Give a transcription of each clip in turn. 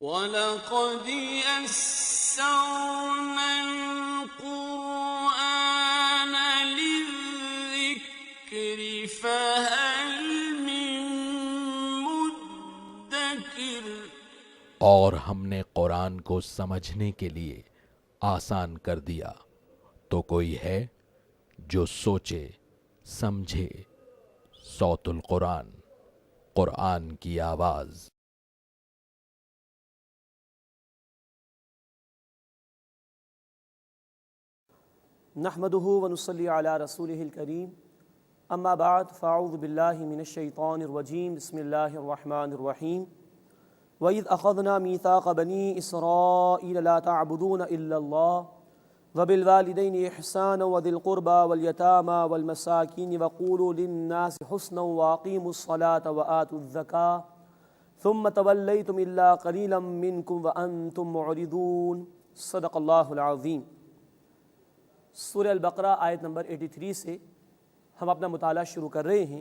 وَلَقَدْ يَسَّرْنَا الْقُرْآنَ لِلذِّكْرِ فَهَلْ مِن مُّدَّكِرٍ۔ اور ہم نے قرآن کو سمجھنے کے لیے آسان کر دیا، تو کوئی ہے جو سوچے سمجھے۔ صوت القرآن، قرآن کی آواز۔ نحمده ونصلي على رسوله الكريم اما بعد فاعوذ بالله من الشيطان الرجيم بسم الله الرحمن الرحيم وإذ أخذنا ميثاق بني إسرائيل لا تعبدون إلا الله وبالوالدين إحسانا وذي القربى واليتامى والمساكين وقولوا للناس حسنا وأقيموا الصلاة وآتوا الزكاة ثم توليتم إلا قليلا منكم وأنتم معرضون صدق الله العظيم۔ سورہ البقرہ آیت نمبر 83 سے ہم اپنا مطالعہ شروع کر رہے ہیں۔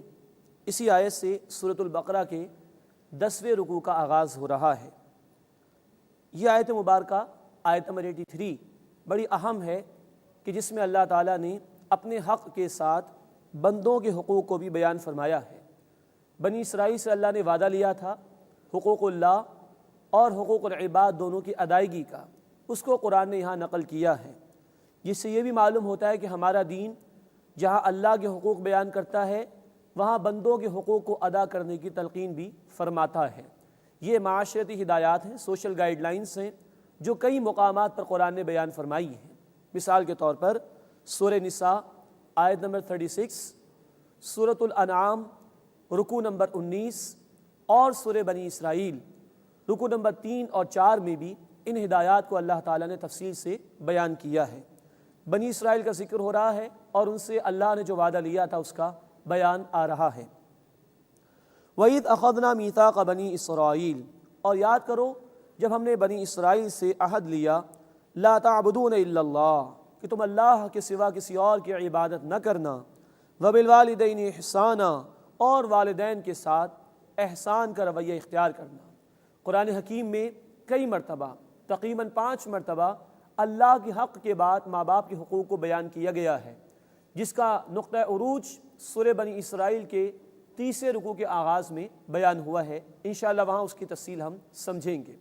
اسی آیت سے سورۃ البقرہ کے 10ویں رکوع کا آغاز ہو رہا ہے۔ یہ آیت مبارکہ آیت نمبر 83 بڑی اہم ہے کہ جس میں اللہ تعالیٰ نے اپنے حق کے ساتھ بندوں کے حقوق کو بھی بیان فرمایا ہے۔ بنی اسرائیل سے اللہ نے وعدہ لیا تھا حقوق اللہ اور حقوق العباد دونوں کی ادائیگی کا، اس کو قرآن نے یہاں نقل کیا ہے۔ جس سے یہ بھی معلوم ہوتا ہے کہ ہمارا دین جہاں اللہ کے حقوق بیان کرتا ہے وہاں بندوں کے حقوق کو ادا کرنے کی تلقین بھی فرماتا ہے۔ یہ معاشرتی ہدایات ہیں، سوشل گائیڈ لائنز ہیں جو کئی مقامات پر قرآن نے بیان فرمائی ہیں۔ مثال کے طور پر سورہ نساء آیت نمبر 36، سورۃ الانعام رکوع نمبر 19 اور سورہ بنی اسرائیل رکوع نمبر 3 اور 4 میں بھی ان ہدایات کو اللہ تعالیٰ نے تفصیل سے بیان کیا ہے۔ بنی اسرائیل کا ذکر ہو رہا ہے اور ان سے اللہ نے جو وعدہ لیا تھا اس کا بیان آ رہا ہے۔ وَإِذْ أَخَذْنَا مِيثَاقَ بَنِي إِسْرَائِيلَ، اور یاد کرو جب ہم نے بنی اسرائیل سے عہد لیا لا تعبدون الا اللہ، کہ تم اللہ کے سوا کسی اور کی عبادت نہ کرنا، وبالوالدین احسانا، اور والدین کے ساتھ احسان کا رویہ اختیار کرنا۔ قرآن حکیم میں کئی مرتبہ تقریباً 5 مرتبہ اللہ کے حق کے بعد ماں باپ کے حقوق کو بیان کیا گیا ہے، جس کا نقطہ عروج سورہ بنی اسرائیل کے 30 رکوع کے آغاز میں بیان ہوا ہے۔ انشاءاللہ وہاں اس کی تفصیل ہم سمجھیں گے۔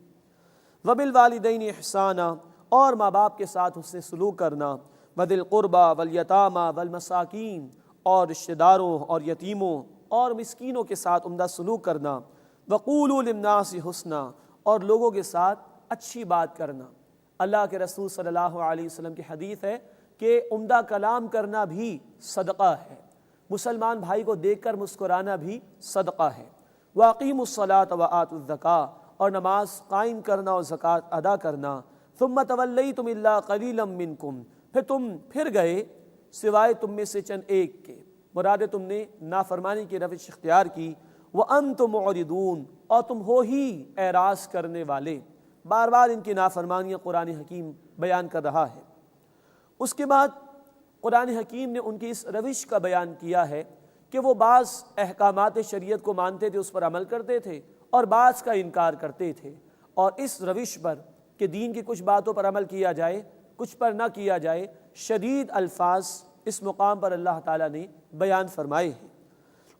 وبالوالدین احسانا، اور ماں باپ کے ساتھ حسن سلوک کرنا، وذی القربى والیتامى والمساکین، اور رشتہ داروں اور یتیموں اور مسکینوں کے ساتھ عمدہ سلوک کرنا، وقولوا للناس حسنا، اور لوگوں کے ساتھ اچھی بات کرنا۔ اللہ کے رسول صلی اللہ علیہ وسلم کی حدیث ہے کہ عمدہ کلام کرنا بھی صدقہ ہے، مسلمان بھائی کو دیکھ کر مسکرانا بھی صدقہ ہے۔ وَأَقِيمُوا الصَّلَاةَ وَآتُوا الزَّكَاةَ، اور نماز قائم کرنا اور زکوٰۃ ادا کرنا۔ ثُمَّ تَوَلَّيْتُمْ إِلَّا قَلِيلًا مِّنكُمْ، پھر تم پھر گئے سوائے تم میں سے چند ایک کے، مراد تم نے نافرمانی کی روش اختیار کی۔ وَأَنْتُمْ مُعْرِضُونَ، اور تم ہو ہی اعراض کرنے والے۔ بار بار ان کی نافرمانیاں قرآن حکیم بیان کر رہا ہے۔ اس کے بعد قرآن حکیم نے ان کی اس روش کا بیان کیا ہے کہ وہ بعض احکامات شریعت کو مانتے تھے، اس پر عمل کرتے تھے، اور بعض کا انکار کرتے تھے، اور اس روش پر کہ دین کی کچھ باتوں پر عمل کیا جائے کچھ پر نہ کیا جائے، شدید الفاظ اس مقام پر اللہ تعالیٰ نے بیان فرمائے ہیں۔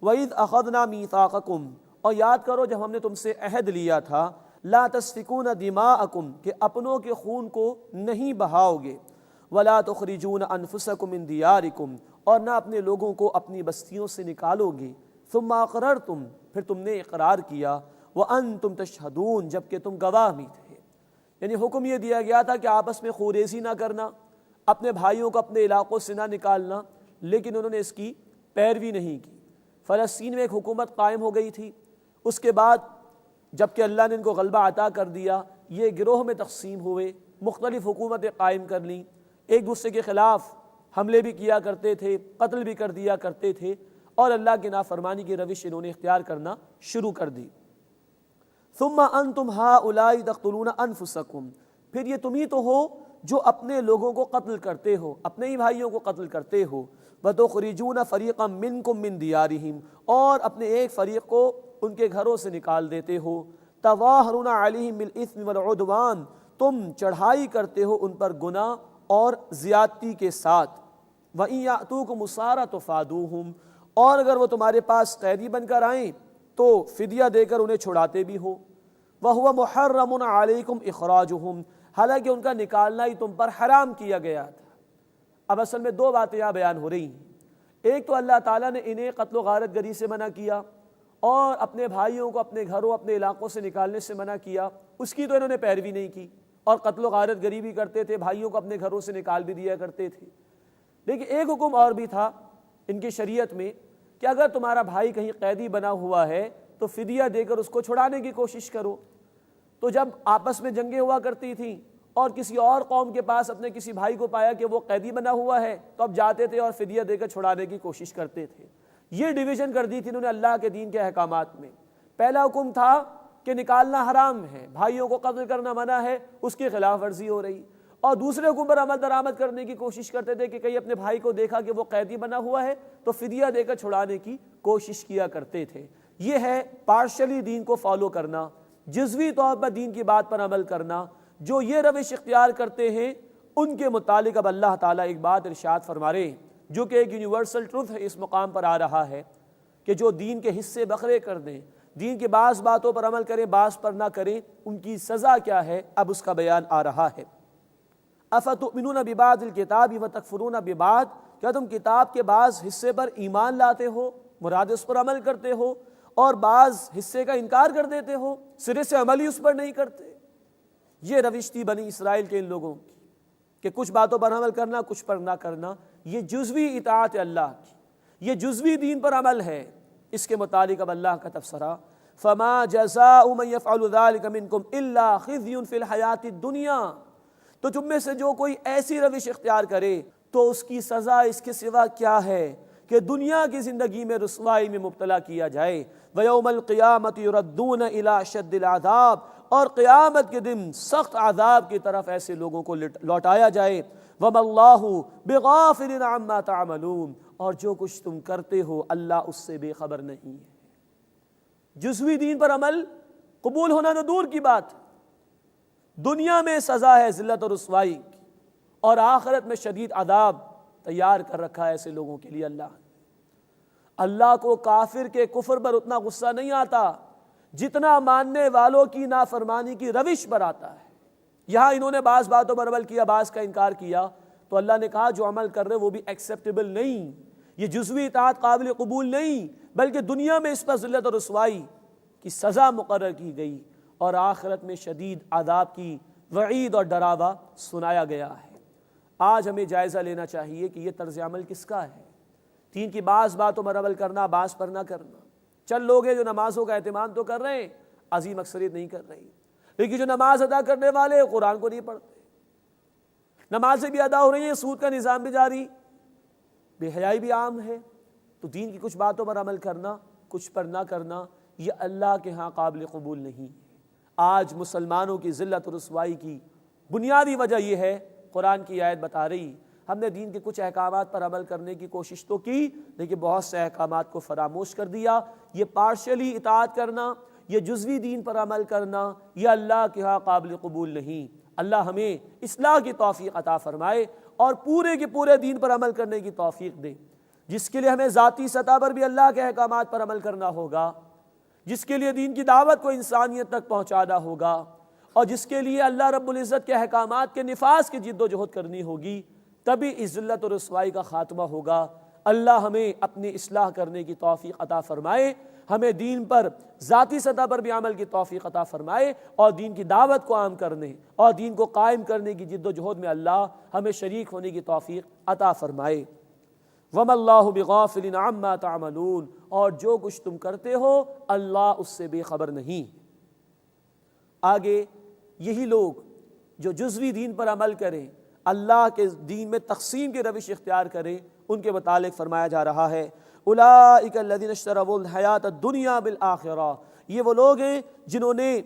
وَإِذْ أَخَذْنَا مِيثَاقَكُمْ، اور یاد کرو جب ہم نے تم سے عہد لیا تھا لا تسفکون دماءکم، کہ اپنوں کے خون کو نہیں بہاؤ گے، ولا تخرجون انفسکم من دیارکم، اور نہ اپنے لوگوں کو اپنی بستیوں سے نکالو گے، ثم اقررتم، پھر تم نے اقرار کیا، وانتم تشہدون، جبکہ تم گواہ بھی تھے۔ یعنی حکم یہ دیا گیا تھا کہ آپس میں خوریزی نہ کرنا، اپنے بھائیوں کو اپنے علاقوں سے نہ نکالنا، لیکن انہوں نے اس کی پیروی نہیں کی۔ فلسطین میں ایک حکومت قائم ہو گئی تھی، اس کے بعد جبکہ اللہ نے ان کو غلبہ عطا کر دیا، یہ گروہ میں تقسیم ہوئے، مختلف حکومتیں قائم کر لیں، ایک دوسرے کے خلاف حملے بھی کیا کرتے تھے، قتل بھی کر دیا کرتے تھے، اور اللہ کی نافرمانی کی روش انہوں نے اختیار کرنا شروع کر دی۔ ثم انتم هؤلاء تقتلون انفسکم، پھر یہ تم ہی تو ہو جو اپنے لوگوں کو قتل کرتے ہو، اپنے ہی بھائیوں کو قتل کرتے ہو۔ وَتُخْرِجُونَ فَرِيقًا مِّنكُم مِّن دِيَارِهِمْ، اور اپنے ایک فریق کو ان کے گھروں سے نکال دیتے ہو۔ تظاہرون علیہم بالإثم والعدوان، تم چڑھائی کرتے ہو ان پر گناہ اور زیادتی کے ساتھ، وَإِن يَأْتُوكُمْ أُسَارَىٰ تُفَادُوهُمْ، اور اگر وہ تمہارے پاس قیدی بن کر آئیں تو فدیہ دے کر انہیں چھڑاتے بھی ہو، وَهُوَ مُحَرَّمٌ عَلَيْكُمْ إِخْرَاجُهُمْ، حالانکہ ان کا نکالنا ہی تم پر حرام کیا گیا تھا۔ اب اصل میں دو باتیں یہاں بیان ہو رہی ہیں، ایک تو اللہ تعالیٰ نے انہیں قتل و غارت گری سے منع کیا اور اپنے بھائیوں کو اپنے گھروں اپنے علاقوں سے نکالنے سے منع کیا، اس کی تو انہوں نے پیروی نہیں کی اور قتل و غارت گری بھی کرتے تھے، بھائیوں کو اپنے گھروں سے نکال بھی دیا کرتے تھے۔ لیکن ایک حکم اور بھی تھا ان کی شریعت میں کہ اگر تمہارا بھائی کہیں قیدی بنا ہوا ہے تو فدیہ دے کر اس کو چھڑانے کی کوشش کرو۔ تو جب آپس میں جنگیں ہوا کرتی تھیں اور کسی اور قوم کے پاس اپنے کسی بھائی کو پایا کہ وہ قیدی بنا ہوا ہے تو اب جاتے تھے اور فدیہ دے کر چھڑانے کی کوشش کرتے تھے۔ یہ ڈویژن کر دی تھی انہوں نے اللہ کے دین کے احکامات میں۔ پہلا حکم تھا کہ نکالنا حرام ہے، بھائیوں کو قتل کرنا منع ہے، اس کی خلاف ورزی ہو رہی، اور دوسرے حکم پر عمل درآمد کرنے کی کوشش کرتے تھے کہ کہیں اپنے بھائی کو دیکھا کہ وہ قیدی بنا ہوا ہے تو فدیہ دے کر چھڑانے کی کوشش کیا کرتے تھے۔ یہ ہے پارشلی دین کو فالو کرنا، جزوی طور پر دین کی بات پر عمل کرنا۔ جو یہ روش اختیار کرتے ہیں ان کے متعلق اب اللہ تعالیٰ ایک بات ارشاد فرما رہے ہیں جو کہ ایک یونیورسل ٹروتھ ہے، اس مقام پر آ رہا ہے کہ جو دین کے حصے بکھرے کر دیں، دین کے بعض باتوں پر عمل کریں بعض پر نہ کریں، ان کی سزا کیا ہے، اب اس کا بیان آ رہا ہے۔ افتؤمنون ببعض الکتاب وتکفرون ببعض، کیا تم کتاب کے بعض حصے پر ایمان لاتے ہو، مراد اس پر عمل کرتے ہو، اور بعض حصے کا انکار کر دیتے ہو، سرے سے عمل ہی اس پر نہیں کرتے؟ یہ روش تھی بنی اسرائیل کے ان لوگوں کی کہ کچھ باتوں پر عمل کرنا کچھ پر نہ کرنا۔ یہ جزوی اطاعت اللہ کی، یہ جزوی دین پر عمل ہے۔ اس کے متعلق اب اللہ کا تبصرہ، فما جزاء من يفعل ذلك منكم الا خزي في الحیات الدنیا، تو تم میں سے جو کوئی ایسی روش اختیار کرے تو اس کی سزا اس کے سوا کیا ہے کہ دنیا کی زندگی میں رسوائی میں مبتلا کیا جائے۔ وَيَوْمَ الْقِيَامَةِ يُرَدُّونَ إِلَىٰ أَشَدِّ الْعَذَابِ، اور قیامت کے دن سخت عذاب کی طرف ایسے لوگوں کو لوٹایا جائے۔ وَمَا اللَّهُ بِغَافِلٍ عَمَّا تَعْمَلُونَ، اور جو کچھ تم کرتے ہو اللہ اس سے بے خبر نہیں ہے۔ جزوی دین پر عمل قبول ہونا تو دور کی بات، دنیا میں سزا ہے ذلت اور رسوائی کی، اور آخرت میں شدید عذاب تیار کر رکھا ہے ایسے لوگوں کے لیے۔ اللہ کو کافر کے کفر پر اتنا غصہ نہیں آتا جتنا ماننے والوں کی نافرمانی کی روش پر آتا ہے۔ یہاں انہوں نے بعض باتوں پر عمل کیا بعض کا انکار کیا تو اللہ نے کہا جو عمل کر رہے وہ بھی ایکسیپٹیبل نہیں، یہ جزوی اطاعت قابل قبول نہیں، بلکہ دنیا میں اس پر ذلت اور رسوائی کی سزا مقرر کی گئی اور آخرت میں شدید عذاب کی وعید اور ڈراوا سنایا گیا ہے۔ آج ہمیں جائزہ لینا چاہیے کہ یہ طرز عمل کس کا ہے، دین کی بعض باتوں پر عمل کرنا بعض پر نہ کرنا۔ چند لوگ ہیں جو نمازوں کا اہتمام تو کر رہے ہیں، عظیم اکثریت نہیں کر رہی، لیکن جو نماز ادا کرنے والے قرآن کو نہیں پڑھتے، نمازیں بھی ادا ہو رہی ہیں، سود کا نظام بھی جاری، بے حیائی بھی عام ہے، تو دین کی کچھ باتوں پر عمل کرنا کچھ پر نہ کرنا یہ اللہ کے ہاں قابل قبول نہیں ہے۔ آج مسلمانوں کی ذلت و رسوائی کی بنیادی وجہ یہ ہے، قرآن کی آیت بتا رہی، ہم نے دین کے کچھ احکامات پر عمل کرنے کی کوشش تو کی لیکن بہت سے احکامات کو فراموش کر دیا۔ یہ پارشلی اطاعت کرنا، یہ جزوی دین پر عمل کرنا، یہ اللہ کے ہاں قابل قبول نہیں۔ اللہ ہمیں اصلاح کی توفیق عطا فرمائے اور پورے کے پورے دین پر عمل کرنے کی توفیق دے، جس کے لیے ہمیں ذاتی سطح پر بھی اللہ کے احکامات پر عمل کرنا ہوگا، جس کے لیے دین کی دعوت کو انسانیت تک پہنچانا ہوگا، اور جس کے لیے اللہ رب العزت کے احکامات کے نفاذ کی جد و جہد کرنی ہوگی، تبھی اس ذلت و رسوائی کا خاتمہ ہوگا۔ اللہ ہمیں اپنی اصلاح کرنے کی توفیق عطا فرمائے، ہمیں دین پر ذاتی سطح پر بھی عمل کی توفیق عطا فرمائے، اور دین کی دعوت کو عام کرنے اور دین کو قائم کرنے کی جد و جہد میں اللہ ہمیں شریک ہونے کی توفیق عطا فرمائے۔ وَمَا اللَّهُ بِغَافِلٍ عَمَّا تَعْمَلُونَ، اور جو کچھ تم کرتے ہو اللہ اس سے بے خبر نہیں۔ آگے یہی لوگ جو جزوی دین پر عمل کریں، اللہ کے دین میں تقسیم کے روش اختیار کریں، ان کے متعلق فرمایا جا رہا ہے اولئک الذین اشتروا الحیاۃ الدنیا بالآخرہ، یہ وہ لوگ ہیں جنہوں نے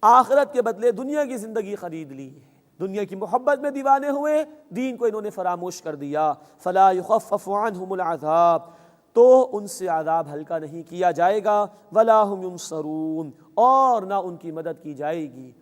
آخرت کے بدلے دنیا کی زندگی خرید لی ہے، دنیا کی محبت میں دیوانے ہوئے، دین کو انہوں نے فراموش کر دیا۔ فلا یخفف عنہم العذاب، تو ان سے عذاب ہلکا نہیں کیا جائے گا، وَلَا هُمْ يُنصَرُونَ، اور نہ ان کی مدد کی جائے گی۔